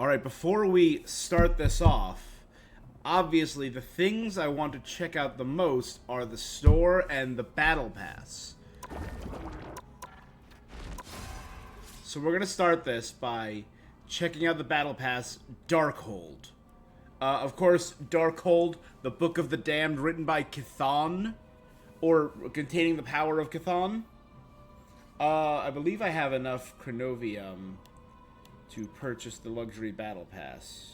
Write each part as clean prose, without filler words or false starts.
Alright, before we start this off, obviously the things I want to check out the most are the store and the battle pass. So we're going to start this by checking out the battle pass Darkhold. Of course, Darkhold, the Book of the Damned, written by Chthon, or containing the power of Chthon. I believe I have enough Chronovium to purchase the luxury battle pass.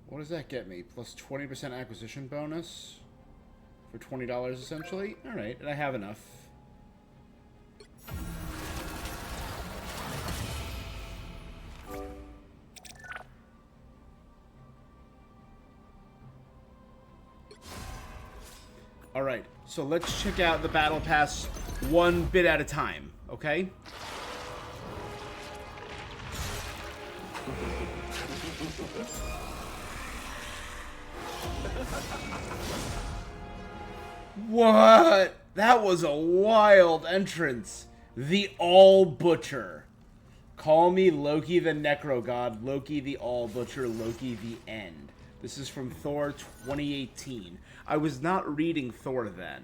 What does that get me? Plus 20% acquisition bonus for $20 essentially? Alright, and I have enough. Alright, so let's check out the battle pass one bit at a time, okay? What? That was a wild entrance. The All Butcher. Call me Loki the Necro God, Loki the All Butcher, Loki the End. This is from Thor 2018. I was not reading Thor then.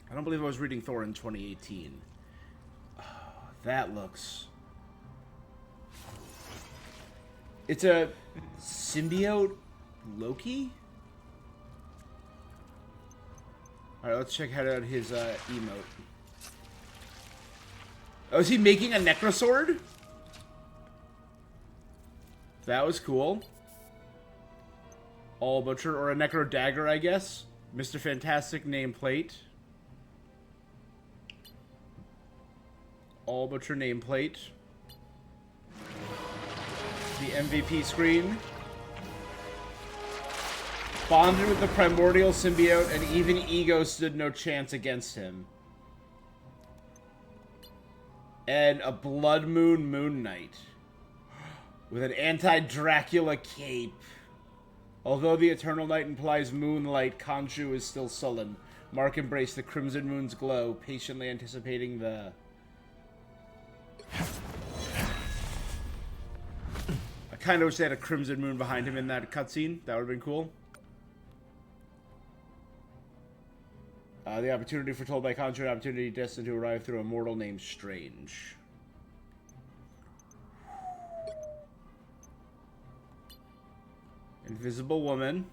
I don't believe I was reading Thor in 2018. Oh, that looks... It's a symbiote Loki? Alright, let's check out his emote. Oh, is he making a Necrosword? That was cool. All Butcher, or a Necro Dagger, I guess. Mr. Fantastic nameplate. All Butcher nameplate. The MVP screen. Bonded with the primordial symbiote, and even Ego stood no chance against him. And a Blood Moon Moon Knight. With an anti-Dracula cape. Although the Eternal Night implies moonlight, Khonshu is still sullen. Mark embraced the Crimson Moon's glow, patiently anticipating the... I kind of wish they had a Crimson Moon behind him in that cutscene. That would have been cool. The opportunity foretold by Khonshu, an opportunity destined to arrive through a mortal named Strange. Invisible Woman.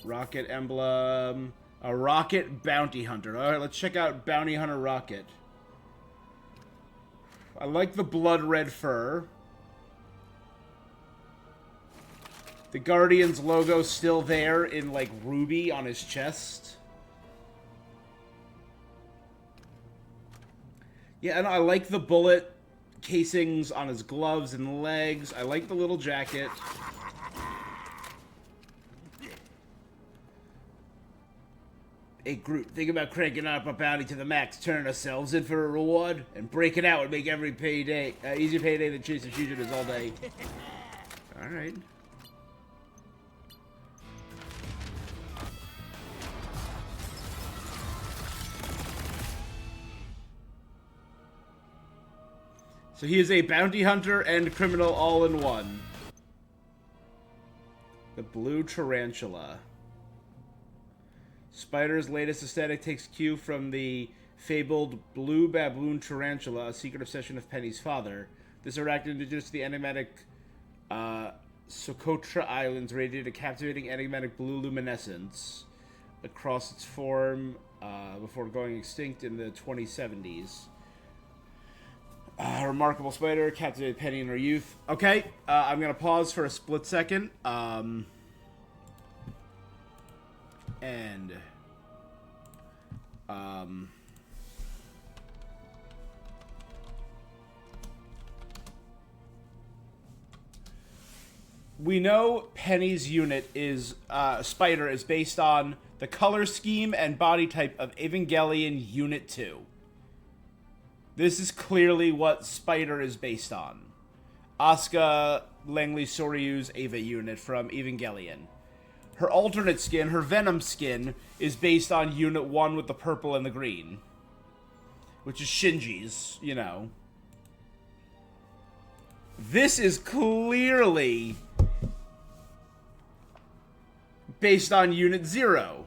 Rocket emblem. A Rocket Bounty Hunter. Alright, let's check out Bounty Hunter Rocket. I like the blood red fur. The Guardians logo still there in, like, ruby on his chest. Yeah, and I like the bullet casings on his gloves and legs. I like the little jacket. Hey, Groot, think about cranking up a bounty to the max, turning ourselves in for a reward, and breaking out would make every payday easier payday than chasing fugitives all day. Alright. So he is a bounty hunter and criminal all in one. The Blue Tarantula. Spider's latest aesthetic takes cue from the fabled Blue Baboon Tarantula, a secret obsession of Penny's father. This arachnid indigenous to the enigmatic Socotra Islands radiated a captivating enigmatic blue luminescence across its form before going extinct in the 2070s. Remarkable spider, captivated Penny in her youth. Okay, I'm going to pause for a split second. We know Penny's unit is, Spider is based on the color scheme and body type of Evangelion Unit 2. This is clearly what Spider is based on. Asuka Langley Soryu's Eva unit from Evangelion. Her alternate skin, her Venom skin, is based on Unit 1 with the purple and the green. Which is Shinji's, you know. This is clearly based on Unit 0.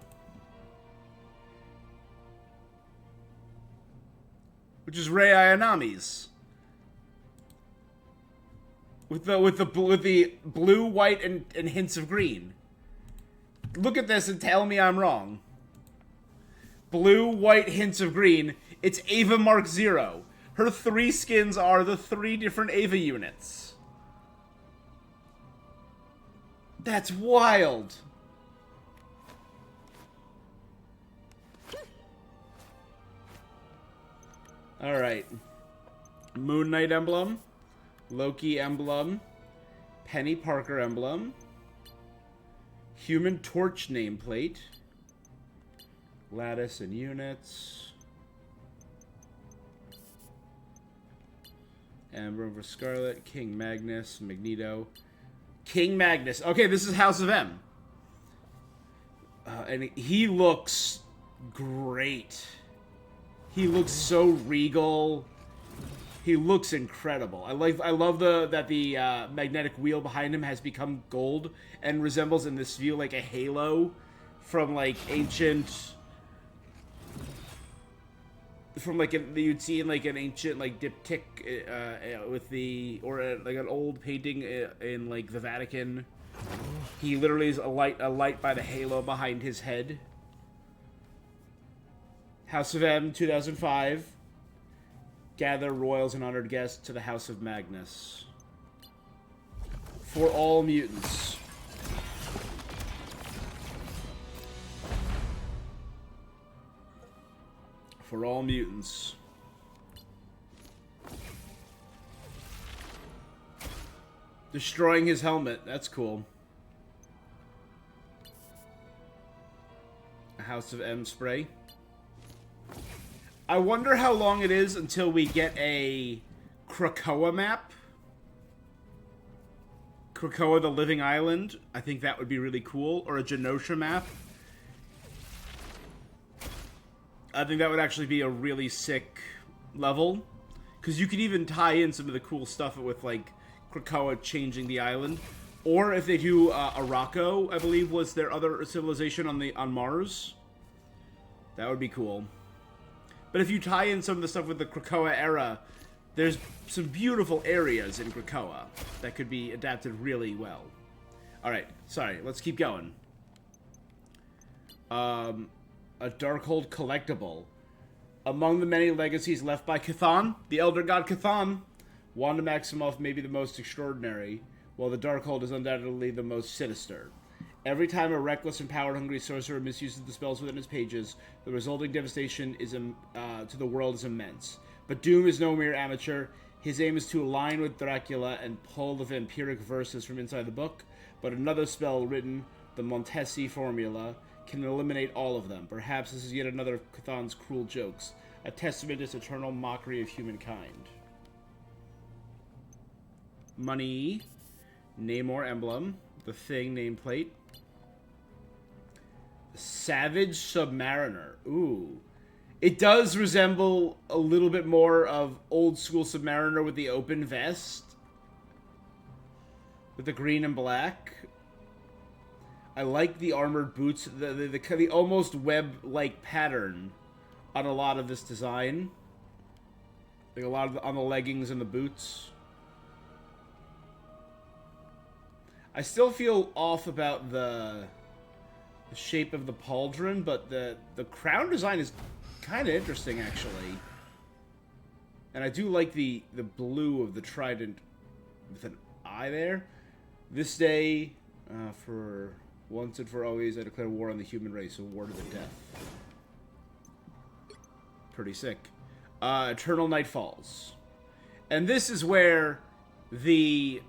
Which is Rei Ayanami's. With the blue, white, and hints of green. Look at this and tell me I'm wrong. Blue, white, hints of green. It's Ava Mark 0. Her 3 skins are the 3 different Ava units. That's wild. Alright. Moon Knight emblem. Loki emblem. Penny Parker emblem. Human Torch nameplate. Lattice and units. Emblem for Scarlet. King Magnus. Magneto. King Magnus. Okay, this is House of M. And he looks great. He looks so regal. He looks incredible. I love that the magnetic wheel behind him has become gold and resembles in this view like a halo from like ancient, from like you'd see in like an ancient like diptych with the like an old painting in like the Vatican. He literally is a light by the halo behind his head. House of M 2005. Gather royals and honored guests to the House of Magnus. For all mutants. For all mutants. Destroying his helmet. That's cool. A House of M spray. I wonder how long it is until we get a Krakoa map. Krakoa, the Living Island. I think that would be really cool. Or a Genosha map. I think that would actually be a really sick level. Because you could even tie in some of the cool stuff with, like, Krakoa changing the island. Or if they do Arakko, I believe, was their other civilization on Mars. That would be cool. But if you tie in some of the stuff with the Krakoa era, there's some beautiful areas in Krakoa that could be adapted really well. Alright, sorry, let's keep going. A Darkhold collectible. Among the many legacies left by Chthon, the Elder God Chthon, Wanda Maximoff may be the most extraordinary, while the Darkhold is undoubtedly the most sinister. Every time a reckless and power-hungry sorcerer misuses the spells within his pages, the resulting devastation is to the world is immense. But Doom is no mere amateur. His aim is to align with Dracula and pull the vampiric verses from inside the book, but another spell written, the Montesi formula, can eliminate all of them. Perhaps this is yet another of Chthon's cruel jokes, a testament to his eternal mockery of humankind. Money. Namor emblem. The Thing nameplate. Savage Submariner. Ooh. It does resemble a little bit more of old school Submariner with the open vest. With the green and black. I like the armored boots. The almost web-like pattern on a lot of this design. Like a lot of on the leggings and the boots. I still feel off about the shape of the pauldron, but the crown design is kind of interesting, actually. And I do like the blue of the trident with an eye there. This day, for once and for always, I declare war on the human race, a war to the death. Pretty sick. Eternal Night Falls. And this is where the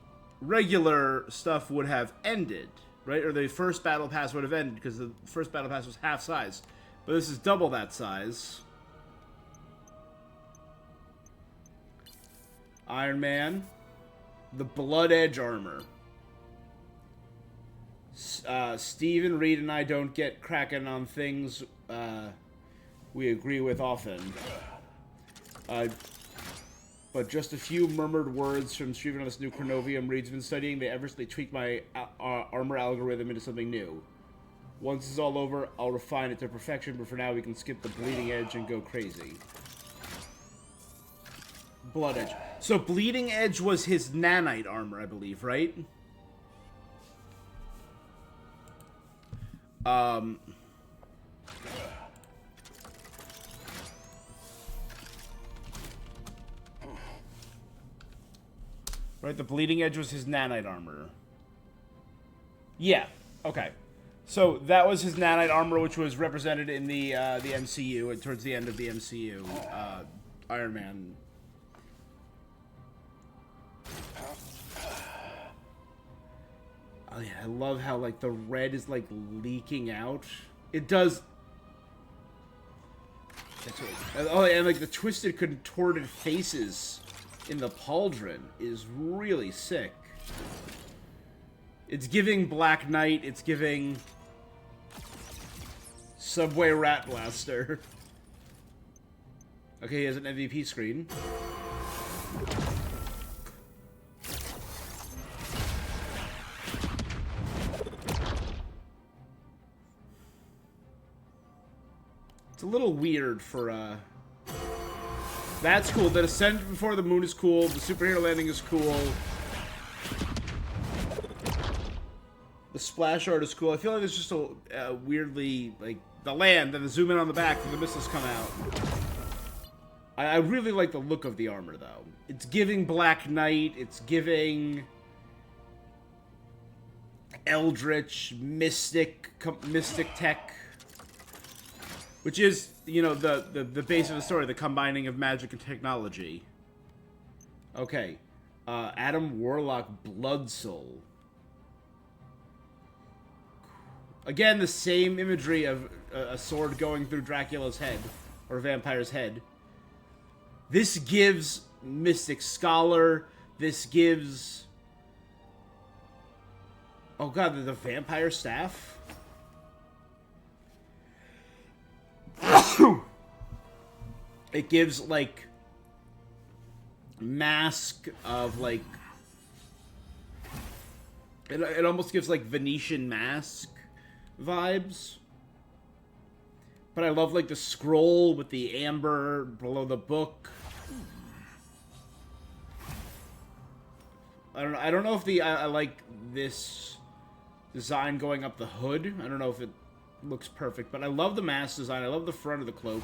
regular stuff would have ended, right? Or the first battle pass would have ended, because the first battle pass was half size. But this is double that size. Iron Man. The Blood Edge armor. Stephen Reed and I don't get cracking on things we agree with often. But just a few murmured words from Stephen on this new Chronovium Reed's been studying. They eversly tweak my armor algorithm into something new. Once it's all over, I'll refine it to perfection, but for now we can skip the bleeding edge and go crazy. Blood Edge. So Bleeding Edge was his nanite armor, I believe, right? Right, the Bleeding Edge was his nanite armor. Yeah, okay. So that was his nanite armor, which was represented in the MCU, and towards the end of the MCU, Iron Man. Oh yeah, I love how, like, the red is, like, leaking out. It does... Oh, and, like, the twisted, contorted faces in the pauldron is really sick. It's giving Black Knight, it's giving Subway Rat Blaster. Okay, he has an MVP screen. It's a little weird for, That's cool. The Ascent Before the Moon is cool. The Superhero Landing is cool. The splash art is cool. I feel like it's just a weirdly, like, the land, and the zoom in on the back when the missiles come out. I really like the look of the armor, though. It's giving Black Knight. It's giving Eldritch, Mystic Tech. Which is, you know, the base of the story, the combining of magic and technology. Okay. Adam Warlock Blood Soul. Again, the same imagery of a sword going through Dracula's head, or a vampire's head. This gives Mystic Scholar. This gives... Oh god, the vampire staff? It gives, like, mask of, like... It almost gives, like, Venetian Mask vibes. But I love, like, the scroll with the amber below the book. I don't know if I like this design going up the hood. I don't know if it looks perfect, but I love the mask design. I love the front of the cloak.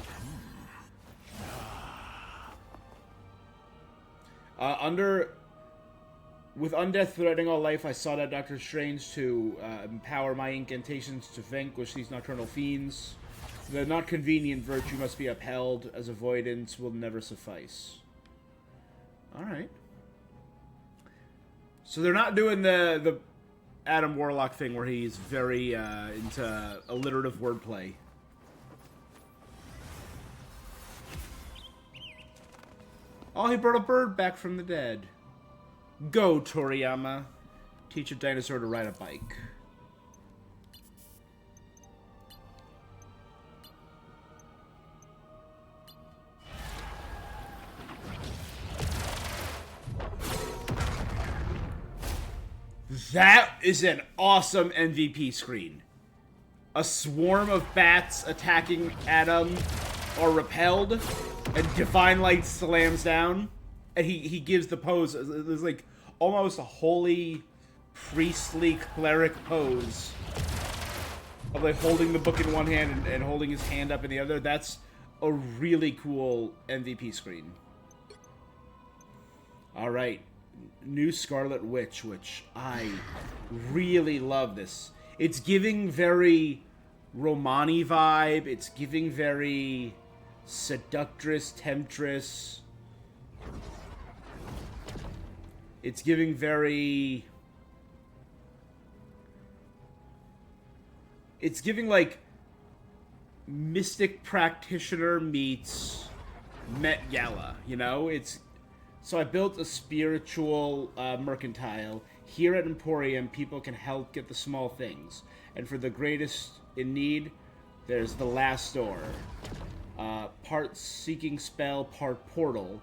With undeath threatening all life, I sought out Doctor Strange to empower my incantations to vanquish these nocturnal fiends. The not convenient virtue must be upheld, as avoidance will never suffice. Alright. So they're not doing the Adam Warlock thing where he's very into alliterative wordplay. Oh, he brought a bird back from the dead. Go, Toriyama. Teach a dinosaur to ride a bike. That is an awesome MVP screen. A swarm of bats attacking Adam are repelled, and Divine Light slams down, and he gives the pose. There's like almost a holy, priestly cleric pose of like holding the book in one hand and holding his hand up in the other. That's a really cool MVP screen. All right. New Scarlet Witch, which I really love this. It's giving very Romani vibe. It's giving very seductress, temptress. It's giving very... It's giving, like, Mystic Practitioner meets Met Gala, you know? It's... So I built a spiritual mercantile. Here at Emporium, people can help get the small things. And for the greatest in need, there's the last door. Part seeking spell, part portal.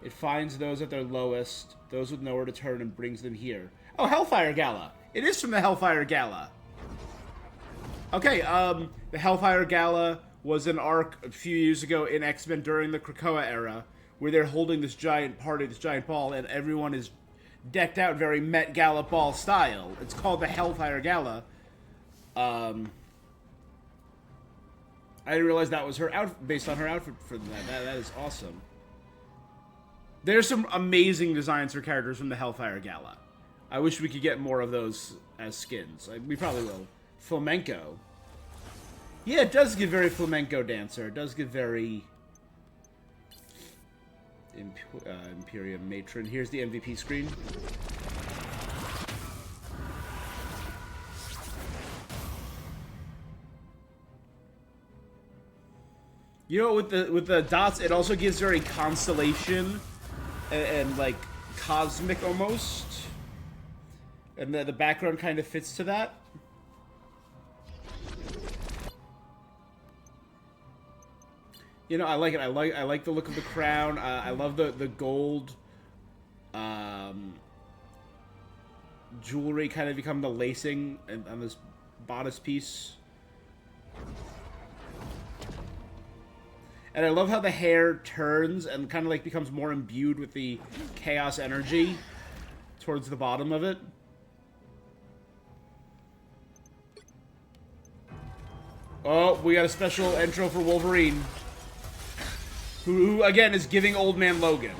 It finds those at their lowest, those with nowhere to turn, and brings them here. Oh, Hellfire Gala! It is from the Hellfire Gala. Okay, the Hellfire Gala was an arc a few years ago in X-Men during the Krakoa era, where they're holding this giant party, this giant ball, and everyone is decked out very Met Gala ball style. It's called the Hellfire Gala. I didn't realize that was her outfit, based on her outfit for that. That is awesome. There's some amazing designs for characters from the Hellfire Gala. I wish we could get more of those as skins. We probably will. Flamenco. Yeah, it does give very flamenco dancer. It does give very Imperium Matron. Here's the MVP screen. You know, with the dots, it also gives very constellation and like cosmic almost, and the background kind of fits to that. You know, I like it. I like the look of the crown. I love the gold jewelry kind of become the lacing on this bodice piece. And I love how the hair turns and kind of like becomes more imbued with the chaos energy towards the bottom of it. Oh, we got a special intro for Wolverine. Who again, is giving Old Man Logan.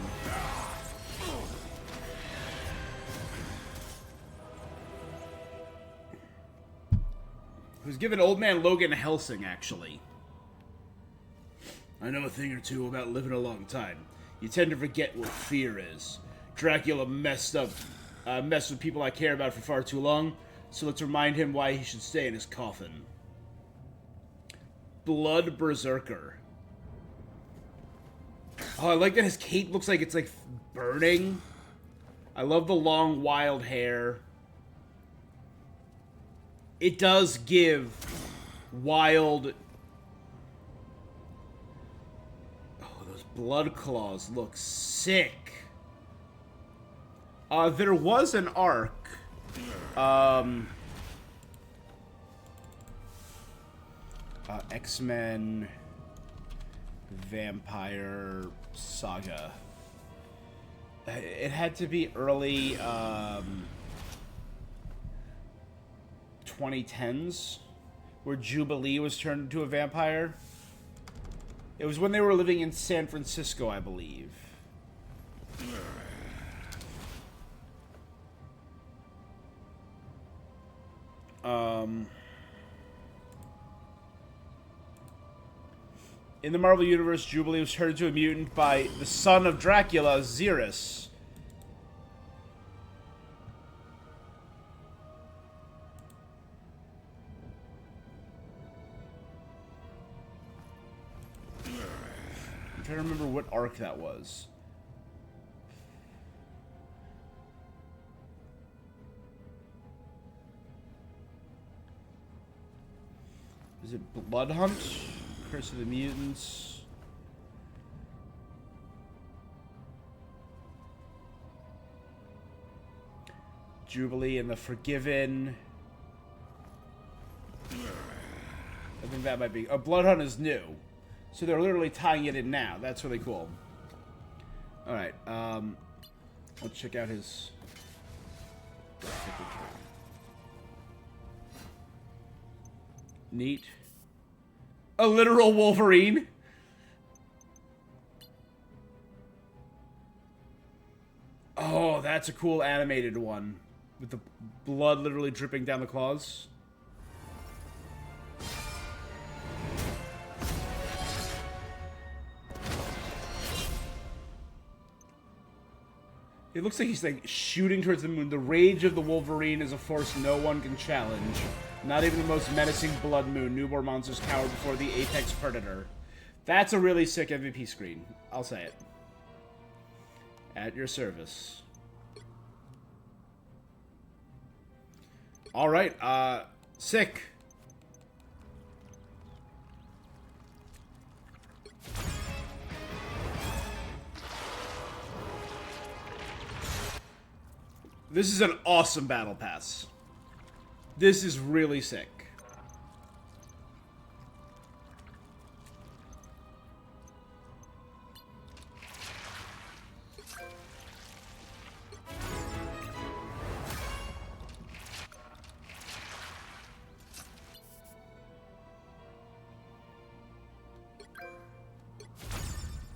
Who's giving Old Man Logan Helsing, actually. I know a thing or two about living a long time. You tend to forget what fear is. Dracula messed with people I care about for far too long, so let's remind him why he should stay in his coffin. Blood Berserker. Oh, I like that his cape looks like it's like burning. I love the long, wild hair. It does give wild... Blood claws look sick. There was an arc. X-Men Vampire Saga. It had to be early 2010s, where Jubilee was turned into a vampire. It was when they were living in San Francisco, I believe. In the Marvel Universe, Jubilee was turned into a mutant by the son of Dracula, Xerus. I'm trying to remember what arc that was. Is it Blood Hunt? Curse of the Mutants? Jubilee and the Forgiven. I think that might be... Oh, Blood Hunt is new. So they're literally tying it in now. That's really cool. Alright, let's check out his... Neat. A literal Wolverine? Oh, that's a cool animated one. With the blood literally dripping down the claws. It looks like he's like shooting towards the moon. The rage of the Wolverine is a force no one can challenge. Not even the most menacing blood moon. Newborn monsters cower before the apex predator. That's a really sick MVP screen. I'll say it. At your service. All right. Sick. This is an awesome battle pass. This is really sick.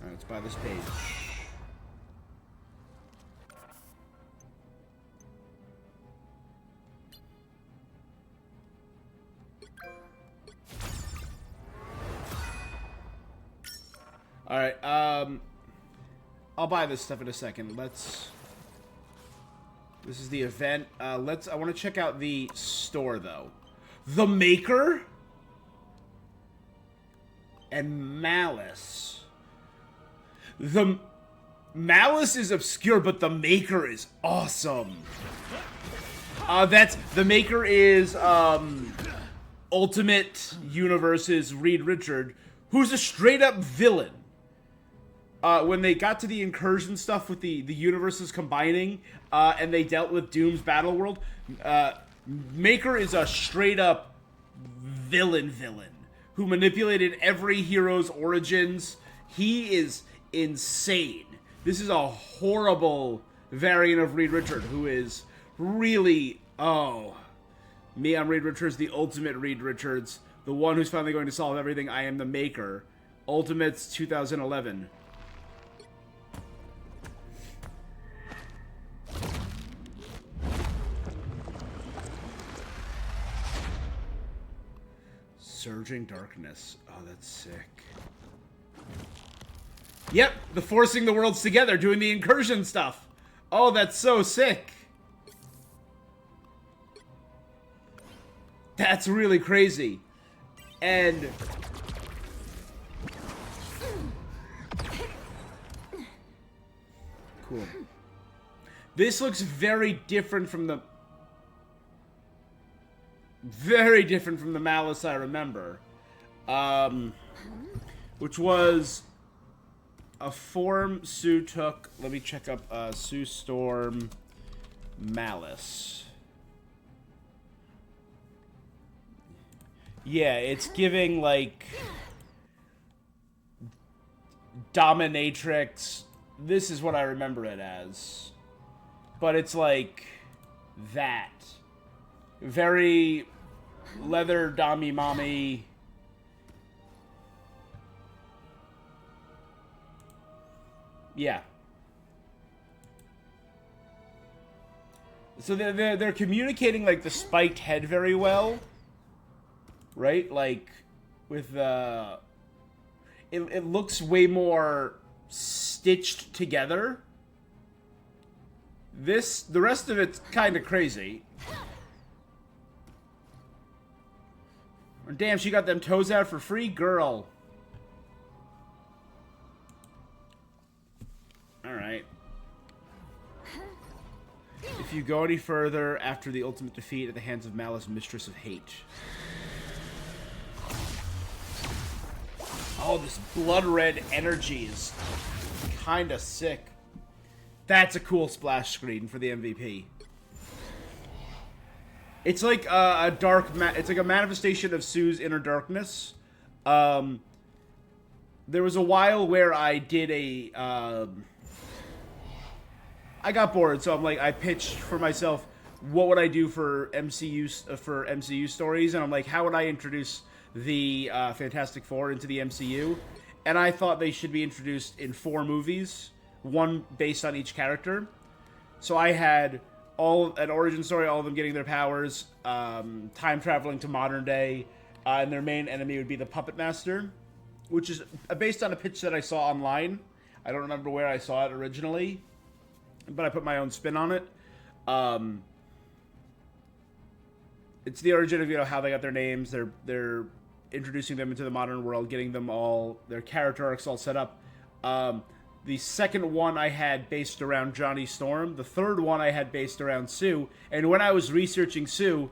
Alright, let's buy this page. Alright, I'll buy this stuff in a second. This is the event. I want to check out the store, though. The Maker? And Malice. The Malice is obscure, but the Maker is awesome. The Maker is, Ultimate Universe's Reed Richard, who's a straight-up villain. When they got to the incursion stuff with the universes combining, and they dealt with Doom's Battle World, Maker is a straight-up villain who manipulated every hero's origins. He is insane. This is a horrible variant of Reed Richard, who is really, I'm Reed Richards, the ultimate Reed Richards, the one who's finally going to solve everything. I am the Maker. Ultimates 2011. Surging Darkness. Oh, that's sick. Yep, the forcing the worlds together, doing the incursion stuff. Oh, that's so sick. That's really crazy. And cool. This looks very different from the Malice I remember, which was a form Sue took. Let me check up Sue Storm Malice. Yeah, it's giving like dominatrix. This is what I remember it as, but it's like that. Very leather dommy mommy. Yeah. So they're communicating like the spiked head very well, right? Like with it looks way more stitched together. The rest of it's kind of crazy. Damn, she got them toes out for free, girl. Alright. If you go any further after the ultimate defeat at the hands of Malice, Mistress of Hate. Oh, this blood red energy is kinda sick. That's a cool splash screen for the MVP. It's like it's like a manifestation of Sue's inner darkness. There was a while where I did I got bored, so I'm like, I pitched for myself, what would I do for MCU stories, and I'm like, how would I introduce the Fantastic Four into the MCU? And I thought they should be introduced in 4 movies, one based on each character. So I had an origin story, all of them getting their powers, time traveling to modern day, and their main enemy would be the Puppet Master, which is based on a pitch that I saw online. I don't remember where I saw it originally, but I put my own spin on it. It's the origin of how they got their names. They're introducing them into the modern world, getting them all their character arcs all set up. The second one I had based around Johnny Storm. The third one I had based around Sue. And when I was researching Sue,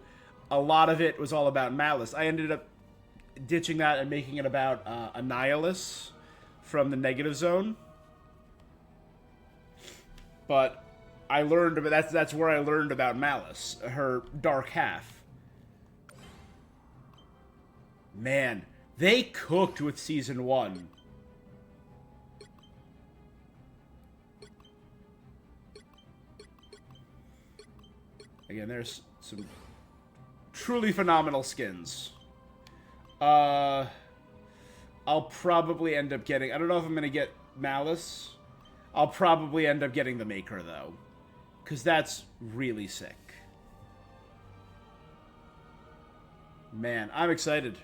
a lot of it was all about Malice. I ended up ditching that and making it about Annihilus from the Negative Zone. But I learned about that's where I learned about Malice, her dark half. Man, they cooked with season 1. Again, there's some truly phenomenal skins. I'll probably end up getting... I don't know if I'm going to get Malice. I'll probably end up getting the Maker, though. Because that's really sick. Man, I'm excited.